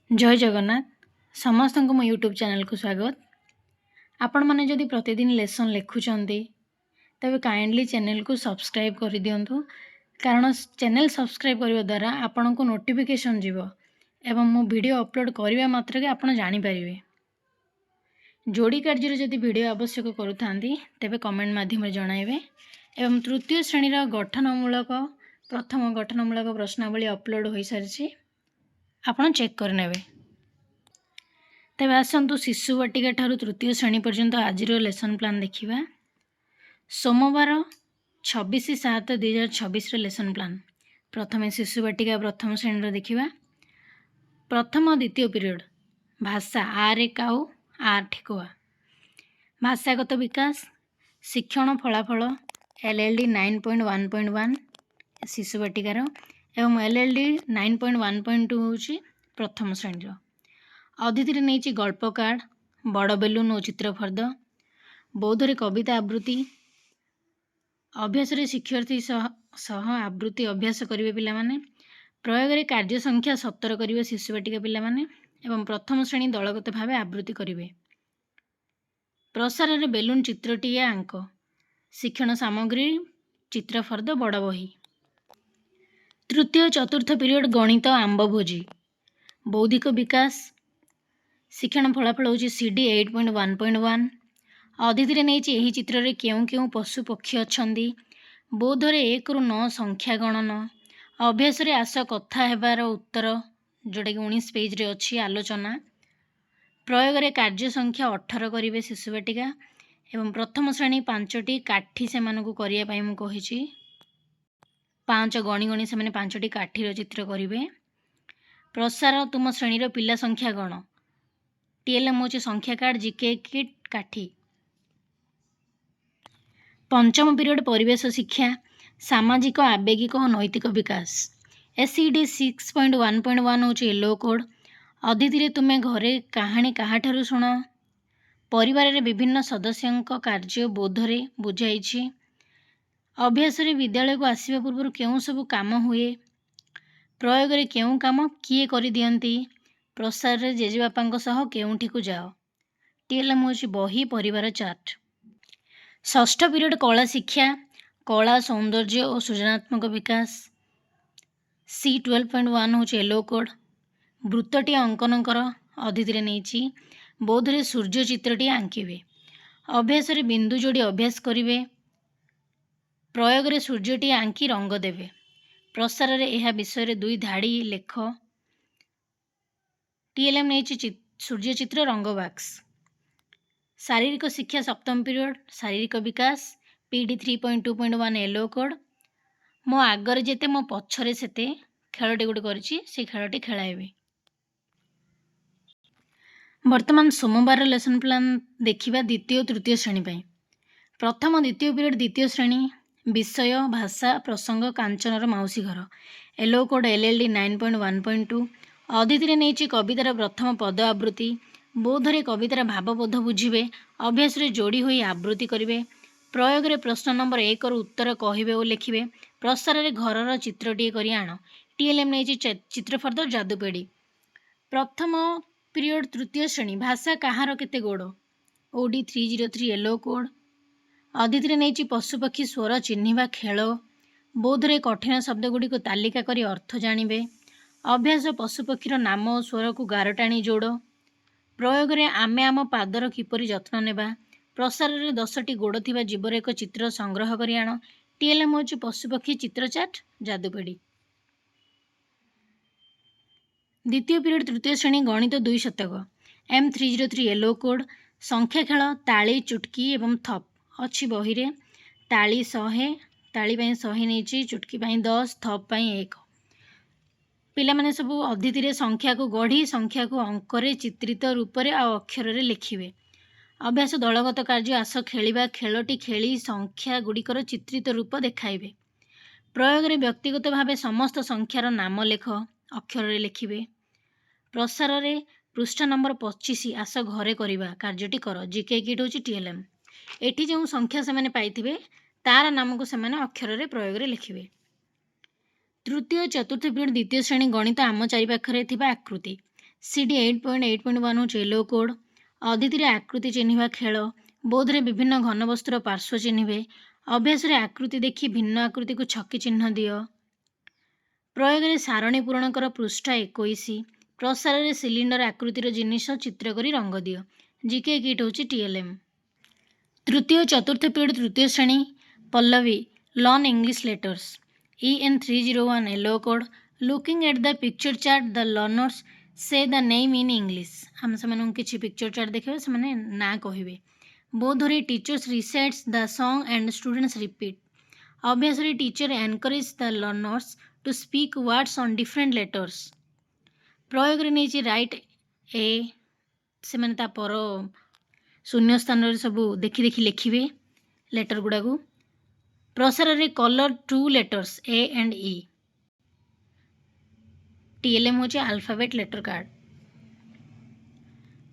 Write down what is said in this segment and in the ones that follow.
जय जगन्नाथ समस्त को मो यूट्यूब चैनल को स्वागत। आपण मैंने जदि प्रतिदिन लेसन लिखुंट तेज काइंडली चैनल को सब्सक्राइब कर दिंतु कारण चैनल सब्सक्राइब करने द्वारा आपण को नोटिफिकेशन जीव एवं मो वीडियो अपलोड करने मात्र के आपण जानीपारे। जोड़ी कार्य जदि वीडियो आवश्यक करूँ तेज कमेंट माध्यम जनइबे एवं तृतीय श्रेणी गठनमूलक प्रथम गठनमूलक प्रश्नावली अपलोड हो सारी आपण चेक करने। तेज आसतु शिशु वाटिका ठारू तृतीय श्रेणी पर्यंत आज लेसन प्लान देखा। सोमवार 26/7/2026 लेसन प्लान प्रथम शिशु वाटिका प्रथम श्रेणी देखा। प्रथम द्वितीय पीरियड भाषा आरे काऊ आर ठेकुआ, भाषागत विकास शिक्षण फलाफल LLD 9.1.1 शिशु वाटिकार एवं LLD 9.1.2 हूँ प्रथम श्रेणी। अतिथि नहीं गल्प कार्ड बड़ बेलून और चित्रफर्द बौद्धरे कविता आवृत्ति अभ्यास शिक्षार्थी सह आवृत्ति अभ्यास करेंगे पिला माने। प्रयोग में कार्य संख्या 17 करेंगे शिशु वाटिका पिला माने एवं प्रथम श्रेणी दलगत भाव आवृत्ति करेंगे। प्रसार में बेलून चित्रटीए आंक शिक्षण सामग्री चित्रफर्द बड़ बही। तृतीय चतुर्थ पीरियड गणित आंब भोजी बौद्धिक विकास शिक्षण फलाफल हूँ CD 8.1.1। अतिथि नहीं चित्र में क्यों क्यों पशु पक्षी अच्छा बौद्धरे 1 ରୁ 9 संख्या गणन अभ्यास आस कथा हेबार उत्तर जोटा कि 19 पेज रे अच्छी आलोचना। प्रयोग में कार्य संख्या 18 करेंगे शिशु वाटिका एवं प्रथम श्रेणी 5टी काठी से मुझे 5 गणी गणी से 5टी काठीर चित्र करेंगे। प्रसार तुम श्रेणी पिला संख्या गण TLM हूँ संख्या कार्ड GK किट काठी। पंचम पीरियड परिवेश शिक्षा सामाजिक आवेगिक और नैतिक विकास SCD 6.1.1 हूँ येलो कोड। अतिथि तुम्हें घरे कहानी क्या शुण परिवार रे विभिन्न सदस्यों कार्य बोधरे बुझाई। अभ्यास विद्यालय को आसवा पूर्व क्यों सब काम हुए प्रयोग में क्यों काम किए कर दियंती। प्रसार रे जेजेबापा सह केउठी को जाओ TLM हूँ बही परिवार चार्ट। षष्ठ पीरियड कला शिक्षा कला सौंदर्य और सृजनात्मक विकास C 12.1 हूँ येलो कोड। वृत्तटी अंकन कर अतिथि नहीं बौद्धरे सूर्य चित्रटी आंकिबे। अभ्यास बिंदु जोड़ी अभ्यास करेंगे। प्रयोग में सूर्यटी आंकी रंग देवे। प्रसार में यह विषय 2 धाड़ी लेख। TLM नहीं सूर्य चित्र रंग बाक्स। शारीरिक शिक्षा सप्तम पीरियड शारीरिक विकास PD 3.2.1 येलो कोड। मो आगर जेते मो पछरे सेते खेलटी गुडी करछि से खेलटी खेलाइबे। वर्तमान सोमवार लेसन प्लान देखिबा द्वितीय तृतीय श्रेणी पई। प्रथम द्वितीय पीरियड द्वितीय श्रेणी विषय भाषा प्रसंग कांचनर माउसी घर येलो कोड LLD 9.1.2। अतिथि नहीं कवितार प्रथम पद आवृत्ति बौद्धरे कवितार भावबोध बुझे अभ्यास जोड़ी हुई आवृत्ति करेंगे। प्रयोग में प्रश्न नंबर 1 उत्तर कहे और लिखे। प्रसार में घरर चित्रटीए कर आण TLM नहीं चित्रफर्द जादूपेड़ी। प्रथम पीरियड तृतीय श्रेणी भाषा कହାର केते गोड़ OD 303 येलो कोड। अतिथि नहीं पशुपक्षी स्वर चिन्हिबा खेल बौद्धरे कठिन शब्द गुड़ी को तालिका करी अर्थ जानिबे। अभ्यास पशुपक्षीर नाम और स्वर को गार टाणी जोड़। प्रयोग में आमे आम पादर किपरि जत्न नेबा। प्रसार में 10टी गोड़ थिबा जीवर एक चित्र संग्रह करी आण TLM हूँ पशुपक्षी चित्र चार्ट जादूपेड़ी। द्वितीय पीरियड तृतीय श्रेणी गणित 2 शतक M 303 येलो कोड। संख्या खेल ताली चुटकी एवं थप अच्छी बही रे ताली 100 ताली 100 नहीं चुटकी 10 थप 1। पिला माने सब अतिथि संख्या को गढ़ी संख्या को अंकरे चित्रित रूप से आ अक्षर रे लिखिबे। अभ्यास दलगत कार्य आस खेलिबा खेलटी खेली संख्या गुड़िकर चित्रित रूप देखाइबे। प्रयोग में व्यक्तिगत भाव समस्त संख्यार नाम लेख अक्षर रे लिखिबे। प्रसार में पृष्ठ नंबर 25 आस घरे करवा कार्यटी कर GK किट हूँ TLM। एठी जो संख्या से पाइथिबे तार नाम को से अक्षर रे प्रयोग रे लिखिबे। तृतीय चतुर्थ पीरियड द्वितीय श्रेणी गणित आम चारिपाखरे थिबा आकृति CD 8.8.1 ହେଉଛି ୟେଲୋ କୋଡ୍। ଅଦିତିରେ ଆକୃତି ଚିହ୍ନିବା ଖେଳ। ବୋଧରେ ବିଭିନ୍ନ ଘନବସ୍ତୁର ପାର୍ଶ୍ୱ ଚିହ୍ନିବେ। ଅଭ୍ୟାସରେ ଆକୃତି ଦେଖି ଭିନ୍ନ ଆକୃତିକୁ ଛକି ଚିହ୍ନ ଦିଅ। ପ୍ରୟୋଗରେ ସାରଣୀ ପୂରଣ କର ପୃଷ୍ଠା 21। ପ୍ରସାରରେ ସିଲିଣ୍ଡର ଆକୃତିର ଜିନିଷ ଚିତ୍ର କରି ରଙ୍ଗ ଦିଅ। ଜିକେ କିଟ୍ ହେଉଛି TLM। ତୃତୀୟ ଓ ଚତୁର୍ଥ ପିରିୟଡ଼ ତୃତୀୟ ଶ୍ରେଣୀ Pallavi learn English letters. EN301 yellow code. Looking at the picture chart the learners say the name in English. ଆମେ ସେମାନଙ୍କୁ କିଛି ପିକ୍ଚର ଚାର୍ଟ ଦେଖିବା, ସେମାନେ ନାଁ କହିବେ। ବୋଧରେ teachers recites the song and students repeat. ଅଭ୍ୟାସରେ teacher encourage the learners to speak words on different letters. ପ୍ରୟୋଗରେ ନେଇଛି ରାଇଟ୍ ଏ। ସେମାନେ ତା ପର ଶୂନ୍ୟ ସ୍ଥାନରେ ସବୁ ଦେଖି ଦେଖି ଲେଖିବେ ଲେଟର ଗୁଡ଼ାକୁ। ପ୍ରସାରରେ colour two letters A and E। TLM ହେଉଛି ଆଲଫାବେଟ୍ ଲେଟର କାର୍ଡ।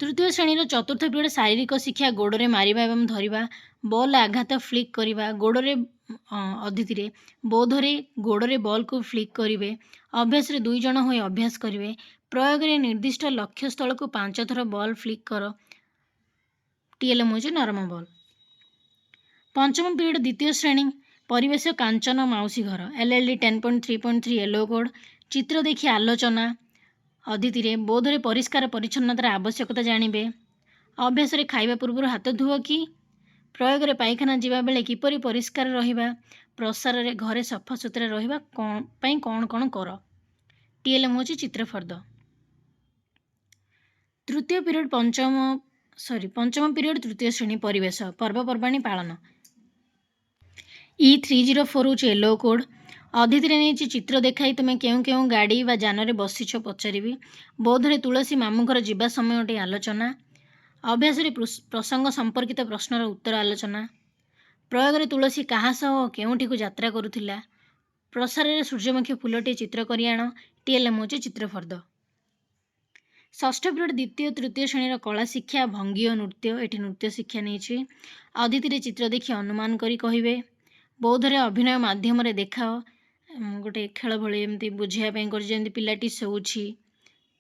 ତୃତୀୟ ଶ୍ରେଣୀର ଚତୁର୍ଥ ପିରିୟଡ଼ ଶାରୀରିକ ଶିକ୍ଷା। ଗୋଡ଼ରେ ମାରିବା ଏବଂ ଧରିବା। ବଲ୍ ଆଘାତ ଫ୍ଲିକ୍ କରିବା। ଗୋଡ଼ରେ ଅଦିତିରେ। ବୋଧରେ ଗୋଡ଼ରେ ବଲ୍କୁ ଫ୍ଲିକ୍ କରିବେ। ଅଭ୍ୟାସରେ 2 ଜଣ ହୋଇ ଅଭ୍ୟାସ କରିବେ। ପ୍ରୟୋଗରେ ନିର୍ଦ୍ଦିଷ୍ଟ ଲକ୍ଷ୍ୟ ସ୍ଥଳକୁ 5 ଥର ବଲ୍ ଫ୍ଲିକ୍ କର। TLM ହେଉଛି ନରମ ବଲ୍। ପଞ୍ଚମ ପିରିୟଡ଼ ଦ୍ୱିତୀୟ ଶ୍ରେଣୀ ପରିବେଶ କାଞ୍ଚନ ମାଉସୀ ଘର। LLD 10.3.3 yellow code. ଚିତ୍ର ଦେଖି ଆଲୋଚନା। ଅଦିତିରେ ବୋଧରେ ପରିଷ୍କାର ପରିଚ୍ଛନ୍ନତାର ଆବଶ୍ୟକତା ଜାଣିବେ। ଅଭ୍ୟାସରେ ଖାଇବା ପୂର୍ବରୁ ହାତ ଧୁଅ କି। ପ୍ରୟୋଗରେ ପାଇଖାନା ଯିବା ବେଳେ କିପରି ପରିଷ୍କାର ରହିବା। ପ୍ରସାରରେ ଘରେ ସଫାସୁତୁରା ରହିବା ପାଇଁ କ'ଣ କ'ଣ କର। TLM ହେଉଛି ଚିତ୍ରଫର୍ଦ୍ଦ। ପଞ୍ଚମ ପିରିୟଡ଼ ତୃତୀୟ ଶ୍ରେଣୀ ପରିବେଶ ପର୍ବପର୍ବାଣୀ ପାଳନ। E304 ହେଉଛି ୟେଲୋ କୋଡ୍। ଅଦିତିରେ ନେଇଛି ଚିତ୍ର ଦେଖାଇ ତୁମେ କେଉଁ କେଉଁ ଗାଡ଼ି ବା ଯାନରେ ବସିଛ ପଚାରିବି। ବୋଧରେ ତୁଳସୀ ମାମୁଁ ଘର ଯିବା ସମୟଟି ଆଲୋଚନା। ଅଭ୍ୟାସରେ ପ୍ରସଙ୍ଗ ସମ୍ପର୍କିତ ପ୍ରଶ୍ନର ଉତ୍ତର ଆଲୋଚନା। ପ୍ରୟୋଗରେ ତୁଳସୀ କାହା ସହ କେଉଁଠିକୁ ଯାତ୍ରା କରୁଥିଲା। ପ୍ରସାରରେ ସୂର୍ଯ୍ୟମୁଖୀ ଫୁଲଟିଏ ଚିତ୍ର କରି ଆଣ। TLM ହେଉଛି ଚିତ୍ରଫର୍ଦ୍ଦ। ଷଷ୍ଠ ପିରିୟଡ଼ ଦ୍ୱିତୀୟ ତୃତୀୟ ଶ୍ରେଣୀର କଳା ଶିକ୍ଷା ଭଙ୍ଗୀ ଓ ନୃତ୍ୟ। ଏଠି ନୃତ୍ୟ ଶିକ୍ଷା ନେଇଛି। ଅଦିତିରେ ଚିତ୍ର ଦେଖି ଅନୁମାନ କରି କହିବେ। ବୋଧରେ ଅଭିନୟ ମାଧ୍ୟମରେ ଦେଖାଅ। ଗୋଟେ ଖେଳ ଭଳି ଏମିତି ବୁଝିବା ପାଇଁ କରିଛି, ଯେମିତି ପିଲାଟି ଶୋଉଛି,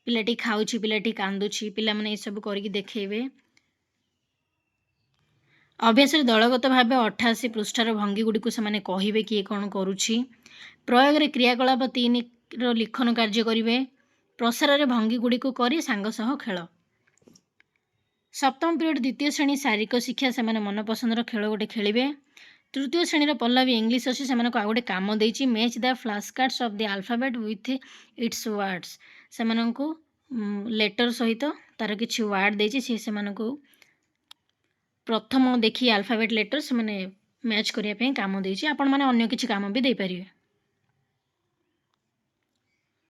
ପିଲାଟି ଖାଉଛି, ପିଲାଟି କାନ୍ଦୁଛି, ପିଲାମାନେ ଏସବୁ କରିକି ଦେଖେଇବେ। ଅଭ୍ୟାସରେ ଦଳଗତ ଭାବେ 88 ପୃଷ୍ଠାର ଭଙ୍ଗୀ ଗୁଡ଼ିକୁ ସେମାନେ କହିବେ କିଏ କ'ଣ କରୁଛି। ପ୍ରୟୋଗରେ କ୍ରିୟାକଳାପ 3ର ଲିଖନ କାର୍ଯ୍ୟ କରିବେ। ପ୍ରସାରରେ ଭଙ୍ଗୀ ଗୁଡ଼ିକୁ କରି ସାଙ୍ଗ ସହ ଖେଳ। ସପ୍ତମ ପିରିୟଡ଼ ଦ୍ୱିତୀୟ ଶ୍ରେଣୀ ଶାରୀରିକ ଶିକ୍ଷା। ସେମାନେ ମନପସନ୍ଦର ଖେଳ ଗୋଟେ ଖେଳିବେ। ତୃତୀୟ ଶ୍ରେଣୀର ପଲ୍ଲବୀ ଇଂଲିଶ ଅଛି। ସେମାନଙ୍କୁ ଆଉ ଗୋଟେ କାମ ଦେଇଛି, match the flash cards of the alphabet with its words. ସେମାନଙ୍କୁ ଲେଟର ସହିତ ତାର କିଛି ୱାର୍ଡ ଦେଇଛି, ସେମାନଙ୍କୁ ପ୍ରଥମ ଦେଖି ଆଲଫାବେଟ୍ ଲେଟର ସେମାନେ ମ୍ୟାଚ୍ କରିବା ପାଇଁ କାମ ଦେଇଛି। ଆପଣମାନେ ଅନ୍ୟ କିଛି କାମ ବି ଦେଇପାରିବେ।